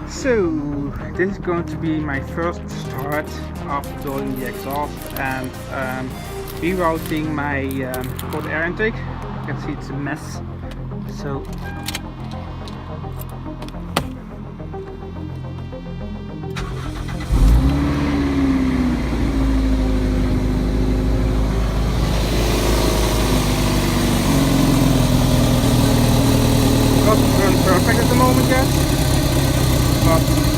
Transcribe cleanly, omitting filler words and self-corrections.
So this is going to be my first start after building the exhaust and rerouting my cold air intake. You can see it's a mess. So not run perfect at the moment yet, but